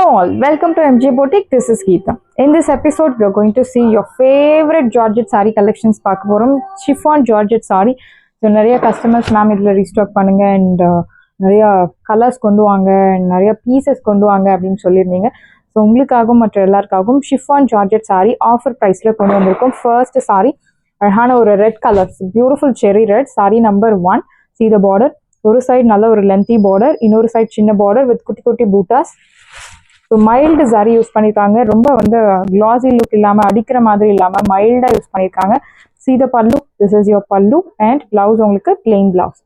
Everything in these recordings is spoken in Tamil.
all, welcome to MJ Boutique. This is Geeta. In this episode, we are going to see your favorite Georgette saree collections. Chiffon Georgette saree. So, நிறைய customers ma'am இதுல restock பண்ணுங்க and நிறைய கலர்ஸ் கொண்டு வாங்க and நிறைய பீசஸ் கொண்டு வாங்க அப்படின்னு சொல்லியிருந்தீங்க. ஸோ உங்களுக்காகவும் மற்ற எல்லாருக்காகவும் ஷிஃபான் ஜார்ஜெட் சாரி ஆஃபர் ப்ரைஸில் கொண்டு வந்திருக்கோம். ஃபர்ஸ்ட் சாரி அழகான ஒரு ரெட் கலர், பியூட்டிஃபுல் செரி red sorry number 1. see the border. ஒரு சைடு நல்ல ஒரு லென்த்தி பார்டர், இன்னொரு சைடு சின்ன பார்டர் வித் குட்டி குட்டி buttas. So mild sorry use பண்ணியிருக்காங்க. ரொம்ப வந்து கிளாசி லுக் இல்லாமல் அடிக்கிற மாதிரி இல்லாமல் மைல்டாக யூஸ் பண்ணியிருக்காங்க. see the pallu. this is your pallu and blouse உங்களுக்கு plain blouse.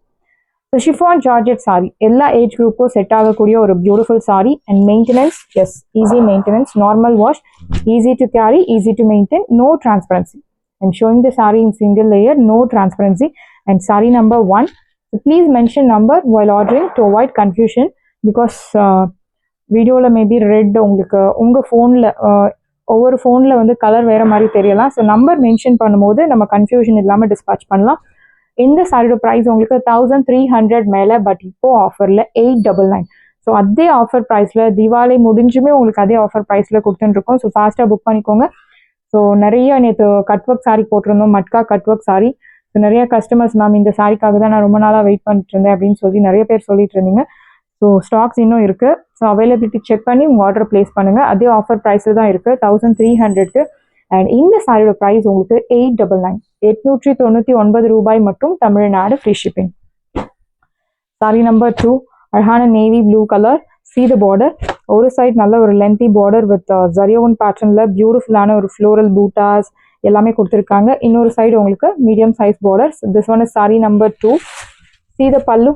So chiffon georgette saree எல்லா ஏஜ் குரூப்பும் செட் ஆகக்கூடிய ஒரு beautiful saree and maintenance is easy maintenance, normal wash, easy to carry, easy to maintain, no transparency. I'm showing the saree in single layer, no transparency. And saree number 1. So please mention number while ordering to avoid confusion because வீடியோவில் மேபி ரெட் உங்களுக்கு உங்கள் ஃபோனில் ஒவ்வொரு ஃபோனில் வந்து கலர் வேறு மாதிரி தெரியலாம். ஸோ நம்பர் மென்ஷன் பண்ணும்போது நம்ம கன்ஃபியூஷன் இல்லாமல் டிஸ்பேச் பண்ணலாம். இந்த சாரியோட ப்ரைஸ் உங்களுக்கு 1300 மேலே, பட் இப்போது ஆஃபரில் 899. ஸோ அதே ஆஃபர் ப்ரைஸில் தீபாவளி முடிஞ்சுமே உங்களுக்கு அதே ஆஃபர் ப்ரைஸில் கொடுத்துட்டுருக்கோம். ஸோ ஃபாஸ்ட்டாக புக் பண்ணிக்கோங்க. ஸோ நிறைய நேற்று கட் ஒர்க் சாரி போட்டிருந்தோம், matka cut work sorry. So நிறைய கஸ்டமர்ஸ் மேம் இந்த சாரிக்காக தான் நான் ரொம்ப நாளாக வெயிட் பண்ணிட்டு இருந்தேன் அப்படின்னு சொல்லி நிறைய பேர் சொல்லிட்டு இருந்தீங்க. ஸோ ஸ்டாக்ஸ் இன்னும் இருக்குது. ஸோ அவைலபிலிட்டி செக் பண்ணி உங்கள் ஆர்டர் ப்ளேஸ் பண்ணுங்கள். அதே ஆஃபர் ப்ரைஸில் தான் இருக்குது 1300. அண்ட் இந்த சாரியோட ப்ரைஸ் உங்களுக்கு 899, 899 ரூபாய் மட்டும், Tamil Nadu free shipping. Sorry number 2 அழகான navy blue colour. see the border. ஒரு சைட் நல்ல ஒரு லென்த்தி பார்டர் வித் ஜரியோன் பேட்டர்னில் பியூட்டிஃபுல்லான ஒரு ஃப்ளோரல் பூட்டாஸ் எல்லாமே கொடுத்துருக்காங்க. இன்னொரு சைடு உங்களுக்கு medium size borders. This one is sorry number 2. see the pallu.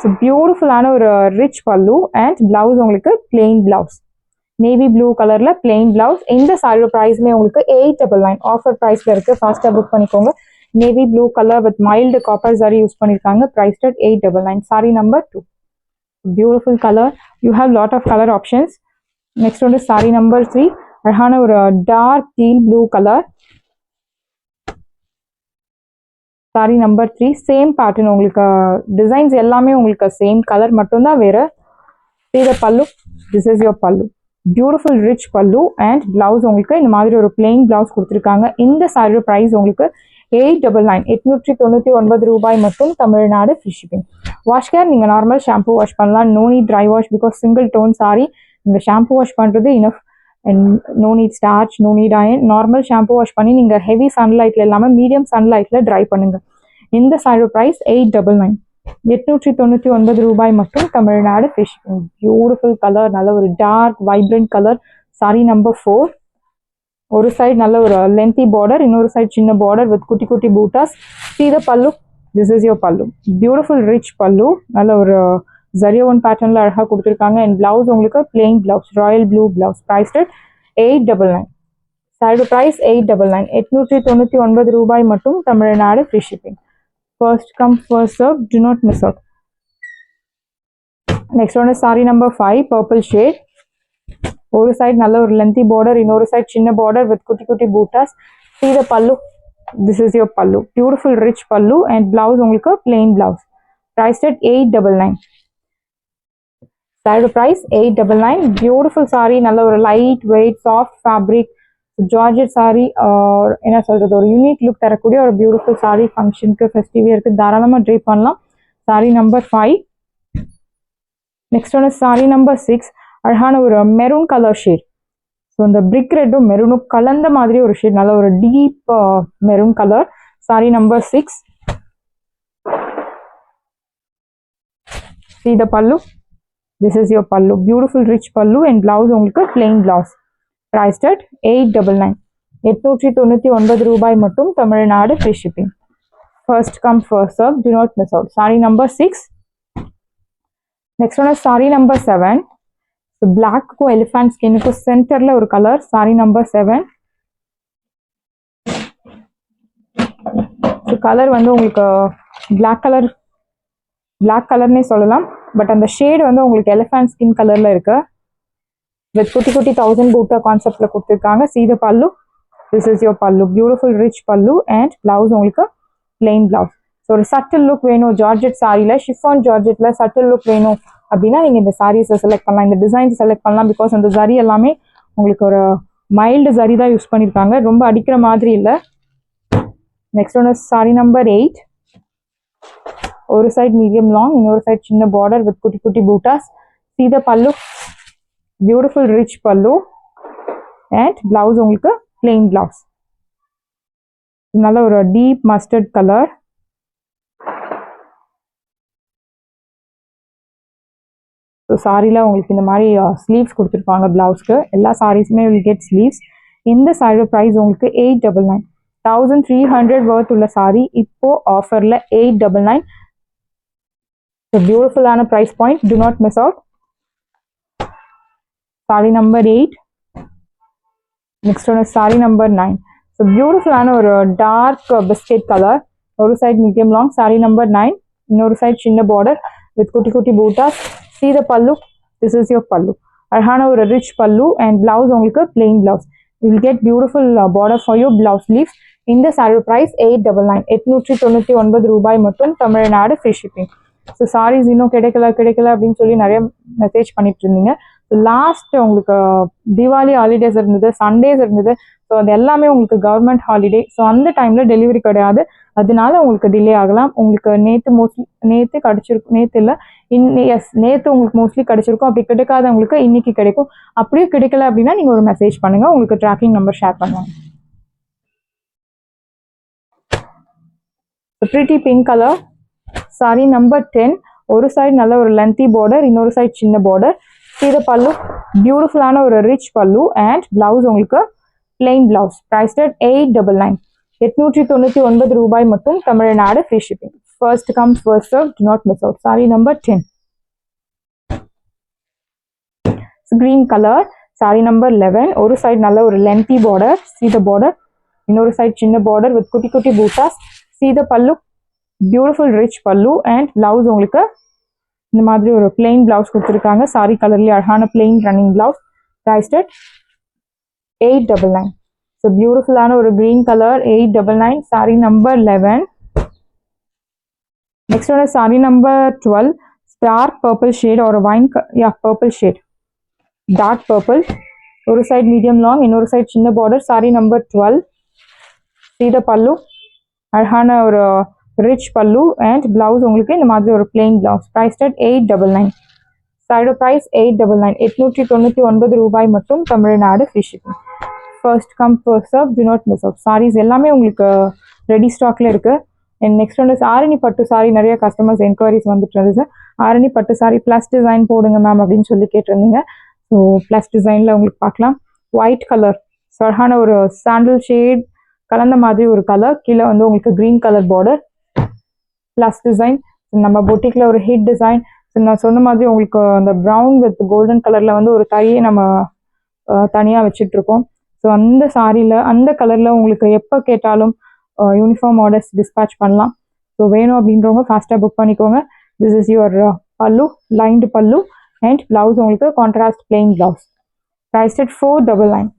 So பியூட்டிஃபுல்லான ஒரு ரிச் பல்லு அண்ட் பிளவுஸ் உங்களுக்கு பிளெயின் பிளவுஸ், நேவி ப்ளூ கலரில் பிளெயின் பிளவுஸ். இந்த சாரியோட ப்ரைஸ்லேயே உங்களுக்கு 899 ஆஃபர் ப்ரைஸில் இருக்குது. ஃபாஸ்ட்டாக புக் பண்ணிக்கோங்க. Navy blue colour with mild copper sari use பண்ணியிருக்காங்க. Price at 899. Sari number 2. beautiful color. You have lot of color options. Next one is saree number 3. அழகான ஒரு dark teal blue color. saree number 3 same pattern. உங்களுக்கு designs எல்லாமே உங்களுக்கு same color மட்டும்தான் வேற. see the pallu. this is your pallu. beautiful rich pallu and blouse உங்களுக்கு இந்த மாதிரி ஒரு plain blouse கொடுத்துருக்காங்க. இந்த சாரியோட price உங்களுக்கு 899, 899 ரூபாய் மட்டும், Tamil Nadu free shipping. Wash care நீங்கள் நார்மல் ஷாம்பு வாஷ் பண்ணலாம். No need dry wash because single tone saree. நீங்கள் ஷாம்பு வாஷ் பண்ணுறது enough and no need starch, no need iron. Normal shampoo wash பண்ணி நீங்கள் ஹெவி சன்லைட்டில் இல்லாமல் மீடியம் சன்லைட்டில் ட்ரை பண்ணுங்கள். இந்த சாரியோட ப்ரைஸ் 899, 899 ரூபாய் மட்டும், Tamil Nadu free shipping. Beautiful colour, நல்ல ஒரு dark vibrant colour. Saree number 4. ஒரு சைடு நல்ல ஒரு லென்த்தி பார்டர், இன்னொரு சைடு சின்ன பார்டர் வித் குட்டி குட்டி buttas. see the pallu. this is your pallu. Beautiful rich pallu, நல்ல ஒரு ஜரியோன் பேட்டர்னில் அழகாக கொடுத்துருக்காங்க. அண்ட் பிளவுஸ் உங்களுக்கு plain blouse, royal blue blouse. Price 899. சாரியோட ப்ரைஸ் 899, 899 ரூபாய் மட்டும், Tamil Nadu free shipping. First come first serve, do not miss out. Next one is sorry number 5, purple shade. ஒரு சைடு நல்ல ஒரு லென்த்தி பார்டர், இன்னொரு சைடு சின்ன பார்டர் வித் குட்டி குட்டி buttas. see the pallu. this is your pallu. beautiful rich pallu and blouse உங்களுக்கு plain blouse. priced at 899. சாரியோட price 899. beautiful saree, நல்ல ஒரு light weight soft fabric georgette sorry. என்ன சொல்றது, ஒரு யூனிக் லுக் தரக்கூடிய ஒரு பியூட்டிஃபுல் சாரி. ஃபங்க்ஷனுக்கு ஃபெஸ்டிவ் இருக்கு, தாராளமாக ட்ரை பண்ணலாம். Sorry number 5. Next one is sorry number 6. அழகான ஒரு மெரூன் கலர் ஷேட். ஸோ இந்த பிரிக் ரெட்டும் மெரூனும் கலந்த மாதிரி ஒரு ஷேட், நல்ல ஒரு deep maroon colour. Saree number 6. see the pallu. this is your pallu. beautiful rich pallu and blouse உங்களுக்கு plain blouse. priced at 899, 899 ரூபாய் மட்டும், Tamil Nadu free shipping. First come first serve, do not miss out. Sorry number 6. Next one sari number 7. பிளாக்குக்கும் எலிஃபண்ட் ஸ்கின்னுக்கும் சென்டர்ல ஒரு கலர். சாரி நம்பர் 7. கலர் வந்து உங்களுக்கு பிளாக் கலர்னே சொல்லலாம், பட் அந்த ஷேடு வந்து உங்களுக்கு எலிஃபண்ட் ஸ்கின் கலர்ல இருக்கு. வித் குட்டி குட்டி 1000 பூட்டா கான்செப்ட்ல கொடுத்துருக்காங்க. see the pallu. this is your pallu. beautiful rich pallu and blouse உங்களுக்கு plain blouse. ஸோ ஒரு சட்டில் லுக் வேணும் ஜார்ஜெட் சாரியில், ஷிஃபான் ஜார்ஜெட்டில் சட்டில் லுக் வேணும் அப்படின்னா நீங்கள் இந்த சாரீஸை செலக்ட் பண்ணலாம், இந்த டிசைன்ஸ் செலக்ட் பண்ணலாம். பிகாஸ் அந்த சரி எல்லாமே உங்களுக்கு ஒரு மைல்டு சரி தான் யூஸ் பண்ணியிருக்காங்க, ரொம்ப அடிக்கிற மாதிரி இல்லை. நெக்ஸ்ட் ஒன்று சாரி நம்பர் 8. ஒரு சைட் மீடியம் லாங், இன்னொரு சைட் சின்ன பார்டர் வித் குட்டி குட்டி buttas. See the pallu, beautiful rich pallu and blouse உங்களுக்கு plain blouse. நல்ல ஒரு deep mustard color. ஸோ சாரியில் உங்களுக்கு இந்த மாதிரி ஸ்லீவ்ஸ் கொடுத்துருப்பாங்க பிளவுஸ்க்கு. எல்லா சாரீஸுமே will get sleeves. இந்த சாரியோட ப்ரைஸ் உங்களுக்கு 899. 1300 worth உள்ள சாரி இப்போ ஆஃபரில் 899. ஸோ பியூட்டிஃபுல்லான price point, do not miss out. Sorry number 8. Next ஒன்று சாரி நம்பர் 9. ஸோ பியூட்டிஃபுல்லான ஒரு டார்க் பிஸ்கெட் கலர், ஒரு side medium long. Saree number 9, இன்னொரு சைட் சின்ன பார்டர் வித் குட்டி குட்டி buttas. See the pallu, this is your pallu. அழகான ஒரு ரிச் பல்லு அண்ட் பிளவுஸ் உங்களுக்கு plain blouse. You will get beautiful border for your blouse sleeves. இந்த சாரி ப்ரைஸ் 899. 899 ரூபாய் மட்டும், Tamil Nadu free shipping. So sarees இன்னும் கிடைக்கல அப்படின்னு சொல்லி நிறைய மெசேஜ் பண்ணிட்டு இருந்தீங்க. லாஸ்ட் உங்களுக்கு தீபாவளி ஹாலிடேஸ் இருந்தது, சண்டேஸ் இருந்தது. ஸோ அது எல்லாமே உங்களுக்கு கவர்மெண்ட் ஹாலிடே. ஸோ அந்த டைமில் டெலிவரி கிடையாது, அதனால உங்களுக்கு டிலே ஆகலாம். உங்களுக்கு நேற்று கிடச்சிருக்கும், நேற்று இல்லை நேற்று உங்களுக்கு மோஸ்ட்லி கிடச்சிருக்கும். அப்படி கிடைக்காதவங்களுக்கு இன்னைக்கு கிடைக்கும். அப்படியும் கிடைக்கல அப்படின்னா நீங்கள் ஒரு மெசேஜ் பண்ணுங்கள், உங்களுக்கு ட்ராக்கிங் நம்பர் ஷேர் பண்ணுவாங்க. Pretty pink colour saree number 10. ஒரு சைடு நல்ல ஒரு லென்த்தி பார்டர், இன்னொரு சைடு சின்ன பார்டர். See the pallu, பியூட்டிஃபுல்லான ஒரு ரிச் பல்லு அண்ட் பிளவுஸ் உங்களுக்கு plain blouse. Priced at 899. 899 ரூபாய் மட்டும், Tamil Nadu free shipping. First come first serve, do not miss out. Saree number 10. Green color saree number 11. ஒரு சைடு நல்ல ஒரு lengthy border. See the border. இன்னொரு சைடு சின்ன border with குட்டி குட்டி buttas. See the pallu, beautiful rich pallu and blouse உங்களுக்கு இந்த மாதிரி ஒரு plain blouse கொடுத்துருக்காங்க. சாரி கலர்லேயே அழகான plain running blouse. Priced at 899. So பியூட்டிஃபுல்லான ஒரு green color 899. Sari number 11. Next ஒன்று sorry number 12. Dark purple shade ஒரு wine purple shade, dark purple. ஒரு சைடு மீடியம் லாங், இன்னொரு சைடு சின்ன border. Sari number 12. See the pallu, அழகான ஒரு ரிச் பல்லு அண்ட் பிளவுஸ் உங்களுக்கு இந்த மாதிரி ஒரு plain blouse. Priced at 899. சாரியோட ப்ரைஸ் 899. 899 ரூபாய் மட்டும், Tamil Nadu free shipping. First come first serve, do not miss out. Sarees எல்லாமே உங்களுக்கு ரெடி ஸ்டாக்ல இருக்கு. அண்ட் நெக்ஸ்ட் ஒன்று ஆரணி பட்டு சாரி. நிறைய கஸ்டமர்ஸ் என்கொயரிஸ் வந்துட்டு இருந்துச்சு. ஆரணி பட்டு சாரி ப்ளஸ் டிசைன் போடுங்க மேம் அப்படின்னு சொல்லி கேட்டிருந்தீங்க. ஸோ ப்ளஸ் டிசைனில் உங்களுக்கு பார்க்கலாம். ஒயிட் கலர், அழகான ஒரு சாண்டில் ஷேட் கலந்த மாதிரி ஒரு கலர். கீழே வந்து உங்களுக்கு green colour border, plus design. நம்ம பொட்டிக்கில் ஒரு ஹிட் டிசைன். நான் சொன்ன மாதிரி உங்களுக்கு அந்த ப்ரௌன் வித் கோல்டன் கலரில் வந்து ஒரு தையை நம்ம தனியாக வச்சுட்ருக்கோம். ஸோ அந்த சாரியில் அந்த கலரில் உங்களுக்கு எப்போ கேட்டாலும் யூனிஃபார்ம் ஆர்டர்ஸ் டிஸ்பேச் பண்ணலாம். ஸோ வேணும் அப்படின்றவங்க ஃபாஸ்ட்டாக புக் பண்ணிக்கோங்க. திஸ் இஸ் யுவர் பல்லு, லைன்டு பல்லு அண்ட் பிளவுஸ் உங்களுக்கு contrast plain blouse. Prized at 499.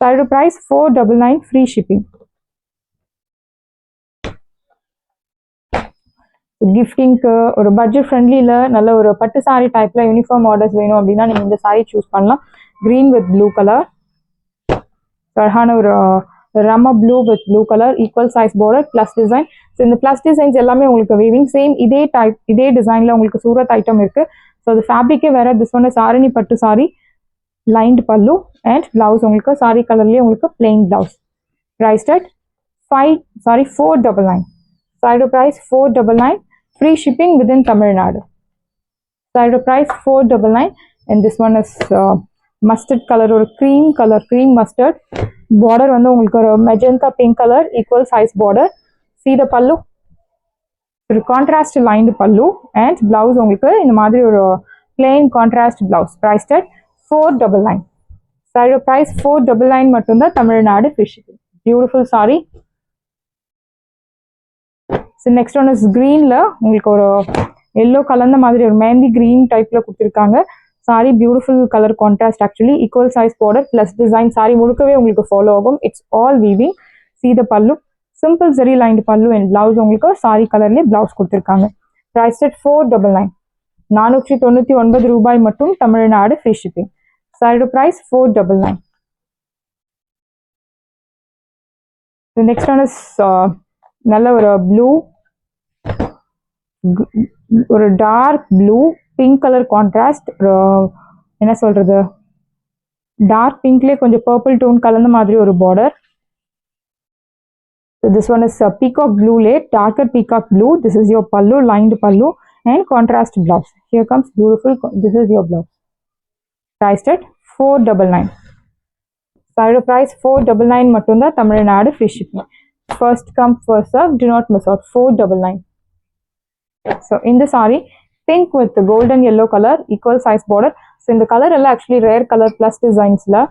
சாரியோட ப்ரைஸ் 499, ஃப்ரீ ஷிப்பிங். கிஃப்டிங்க்கு ஒரு பட்ஜெட் ஃப்ரெண்ட்லியில் நல்ல ஒரு பட்டு சாரி டைப்பில் யூனிஃபார்ம் ஆர்டர்ஸ் வேணும் அப்படின்னா நீங்கள் இந்த சாரி சூஸ் பண்ணலாம். க்ரீன் வித் ப்ளூ கலர், அழகான ஒரு ரம்ம blue with blue colour, equal size border, plus design. So இந்த ப்ளஸ் டிசைன்ஸ் எல்லாமே உங்களுக்கு வீவிங் சேம் இதே டைப் இதே டிசைனில் உங்களுக்கு சூரத் ஐட்டம் இருக்குது. ஸோ அது ஃபேப்ரிக்கே வேறு. திஸ் ஒன் இஸ் ஆரணி பட்டு sorry, lined pallu and blouse உங்களுக்கு சாரி கலர்லேயே உங்களுக்கு பிளெயின் பிளவுஸ். Prized at 499. சாரியோட price 499, free shipping within Tamil Nadu. Side price 499 and this one is mustard color or cream color, cream mustard. Border வந்து உங்களுக்கு ஒரு magenta pink color, equal size border. See the pallu, ஒரு contrast lined pallu and blouse உங்களுக்கு இந்த மாதிரி ஒரு plain contrast blouse. Priced at 499. Side price 499 மட்டும்தான், Tamil Nadu free shipping. Beautiful saree. So next one is க்ரீனில் உங்களுக்கு ஒரு எல்லோ கலந்த மாதிரி ஒரு மெஹந்தி க்ரீன் டைப்பில் கொடுத்துருக்காங்க. Saree beautiful colour contrast, actually equal size border plus design. Saree முழுக்கவே உங்களுக்கு ஃபாலோ ஆகும். It's all weaving. See the pallu, simple சரி லைன்டு பல்லு அண்ட் பிளவுஸ் உங்களுக்கு சாரி கலர்லேயே பிளவுஸ் கொடுத்துருக்காங்க. Price at 499. 499 ரூபாய் மட்டும், தமிழ்நாடு ஃப்ரீ ஷிப்பிங். சாரியோட price 499. The next one is நல்ல ஒரு ப்ளூ, ஒரு dark blue pink colour contrast, என்ன சொல்றது, டார்க் பிங்க்லேயே கொஞ்சம் பர்பிள் டோன் கலந்த மாதிரி ஒரு border. So this one is peacock blue lace, darker peacock blue. This is your pallu, lined pallu and contrast blouse. Here comes beautiful, this is your blouse. Priced at 499. Saree price 499 மட்டும் தான், Tamil Nadu free shipping. First come first serve, do not miss out. 499. So in the saree, pink with the golden yellow color, equal size border. So in the color எல்லாம் actually rare color plus designs la,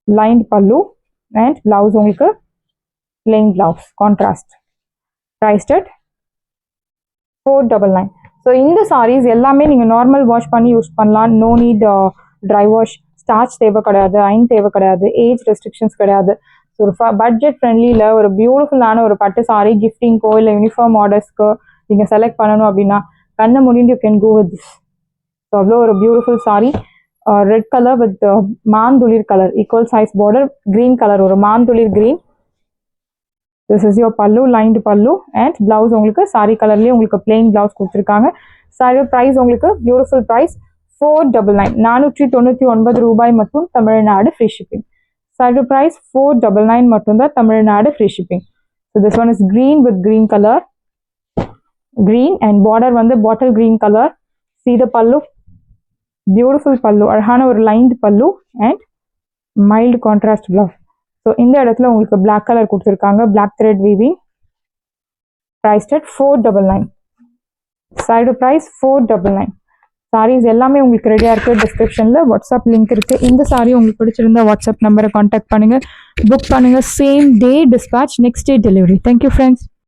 lined pallu and blouse உங்களுக்கு plain blouse, contrast. Priced at 499. So இந்த sarees எல்லாமே நீங்க நார்மல் வாஷ் பண்ணி யூஸ் பண்ணலாம். No need dry wash, starch தேவை கிடையாது, அயன் தேவை கிடையாது, ஏஜ் ரெஸ்ட்ரிக்ஷன்ஸ் கிடையாது. ஸோ ஒரு பட்ஜெட் ஃப்ரெண்ட்லியில் ஒரு பியூட்டிஃபுல்லான ஒரு பட்டு சாரி கிஃப்டிங்க்கோ இல்லை யூனிஃபார்ம் ஆர்டர்ஸ்க்கோ நீங்கள் செலக்ட் பண்ணணும் அப்படின்னா கண்ணை முடிந்து you can go with this. So அவ்வளோ ஒரு beautiful sari, red colour with மாந்துளிர் colour, equal size border, green colour, ஒரு மாந்துளிர் green. This is your pallu, lined pallu and blouse உங்களுக்கு சாரி கலர்லேயே உங்களுக்கு plain blouse கொடுத்துருக்காங்க. சாரி ப்ரைஸ் உங்களுக்கு பியூட்டிஃபுல் ப்ரைஸ் 499. 499 ரூபாய் மட்டும், Tamil Nadu free shipping. Sari price 499 மட்டும் தான், Tamil Nadu free shipping. So this one is green with green color, green and border வந்து bottle green color. See the pallu, beautiful pallu, அழகான ஒரு lined pallu and mild contrast blouse. So இந்த இடத்துல உங்களுக்கு பிளாக் கலர் கொடுத்துருக்காங்க, black thread weaving. Priced at 499. சாரியோட ப்ரைஸ் 499. சாரீஸ் எல்லாமே உங்களுக்கு ரெடியாக இருக்குது. டிஸ்கிரிப்ஷனில் வாட்ஸ்அப் லிங்க் இருக்குது. இந்த சாரி உங்களுக்கு பிடிச்சிருந்தா வாட்ஸ்அப் நம்பரை கான்டாக்ட் பண்ணுங்கள், புக் பண்ணுங்கள். Same day dispatch, next day delivery. Thank you friends.